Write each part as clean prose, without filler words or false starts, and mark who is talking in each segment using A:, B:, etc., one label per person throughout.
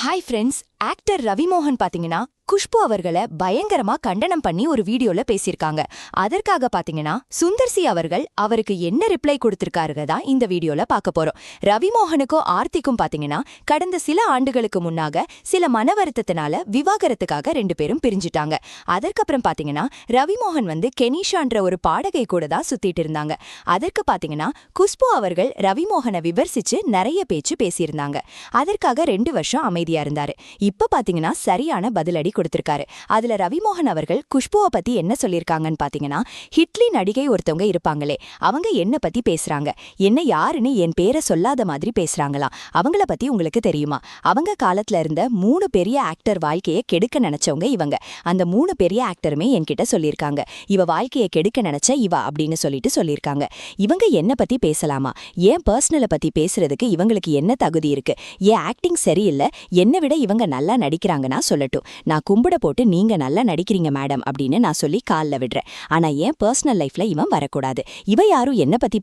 A: Hi friends, actor Ravi மோகன் பாத்தீங்கன்னா குஷ்பு அவர்களை பயங்கரமா கண்டனம் பண்ணி ஒரு வீடியோல பேசியிருக்காங்க. அதற்காக பாத்தீங்கன்னா சுந்தர்சி அவர்கள் அவருக்கு என்ன ரிப்ளை கொடுத்திருக்காருங்க தான் இந்த வீடியோல பார்க்க போறோம். ரவி மோகனுக்கும் ஆர்த்திக்கும் பாத்தீங்கன்னா கடந்த சில ஆண்டுகளுக்கு முன்னாக சில மன வருத்தத்தினால விவாகரத்துக்காக 2 பேரும் பிரிஞ்சிட்டாங்க. அதற்கப்புறம் பாத்தீங்கன்னா ரவி மோகன் கெனிஷான்ற ஒரு பாடகை கூட தான் சுத்திட்டு இருந்தாங்க. அதற்கு பாத்தீங்கன்னா குஷ்பு அவர்கள் ரவி மோகனை விமர்சிச்சு நிறைய பேச்சு பேசியிருந்தாங்க. அதற்காக 2 வருஷம் அமைதியா இருந்தாரு. இப்ப பாத்தீங்கன்னா சரியான பதிலடி கொடுத்திருக்காரு. அதுல ரவி மோகன் அவர்கள் குஷ்புவை பத்தி என்ன சொல்லிருக்காங்கன்னு பாத்தீங்கன்னா, ஹிட்லி நடிகை ஒருத்தவங்க இருப்பாங்களே, அவங்க என்ன பத்தி பேசுறாங்க, என்ன யாருன்னு என் பேரை சொல்லாத மாதிரி பேசுறாங்களாம். அவங்கள பத்தி உங்களுக்கு தெரியுமா? அவங்க காலத்துல இருந்த 3 பெரிய ஆக்டர் வாழ்க்கையை கெடுக்க நினைச்சவங்க இவங்க. அந்த 3 பெரிய ஆக்டருமே என்கிட்ட சொல்லியிருக்காங்க, இவ வாழ்க்கையை கெடுக்க நினைச்ச இவ அப்படின்னு சொல்லியிருக்காங்க. இவங்க என்ன பத்தி பேசலாமா? ஏன் பர்சனலை பத்தி பேசுறதுக்கு இவங்களுக்கு என்ன தகுதி இருக்கு? ஏன் ஆக்டிங் சரியில்லை, என்னை விட இவங்க நல்லா நடிக்கிறாங்கன்னா சொல்லட்டும், நான் கும்பிட போட்டு நீங்க நல்லா நடிக்கிறீங்க மேடம் அப்படின்னு நான் சொல்லி கால்ல விடுறேன். ஆனா ஏன் பர்சனல் லைஃப்ல இவன் வரக்கூடாது? இவ யாரும் என்ன பத்தி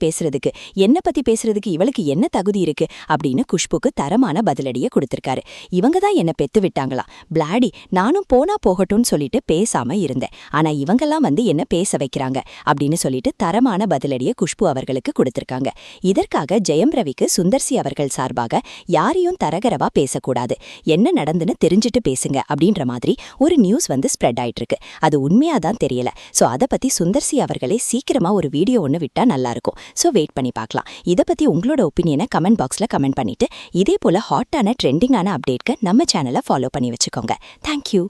A: பேசுறதுக்கு இவளுக்கு என்ன தகுதி இருக்கு அப்படின்னு குஷ்புக்கு தரமான பதிலடியை கொடுத்திருக்காரு. இவங்க தான் என்ன பெத்து விட்டாங்களா பிளாடி, நானும் போனா போகட்டும்னு சொல்லிட்டு பேசாம இருந்தேன். ஆனா இவங்கெல்லாம் என்ன பேச வைக்கிறாங்க அப்படின்னு சொல்லிட்டு தரமான பதிலடியை குஷ்பு அவர்களுக்கு கொடுத்திருக்காங்க. இதற்காக ஜெயம் ரவிக்கு சுந்தர்சி அவர்கள் சார்பாக யாரையும் தரகரவா பேசக்கூடாது, என்ன நடந்துன்னு தெரிஞ்சுட்டு பேசுங்க அப்படின்ற மாதிரி ஒரு நியூஸ் ஸ்ப்ரெட் ஆயிட்டு இருக்கு. அது உண்மையாதான் தெரியல. சோ அத பத்தி சுந்தர்சி அவர்களே சீக்கிரமா ஒரு வீடியோ ஒன்னு விட்டா நல்லா இருக்கும். சோ வெயிட் பண்ணி பார்க்கலாம். இத பத்தி உங்களோட ஒப்பீனியனை கமெண்ட் பாக்ஸ்ல கமெண்ட் பண்ணிட்டு இதே போல ஹாட்டான ட்ரெண்டிங்கான அப்டேட்க்கு நம்ம சேனலை ஃபாலோ பண்ணி வச்சுக்கோங்க. தேங்க்யூ.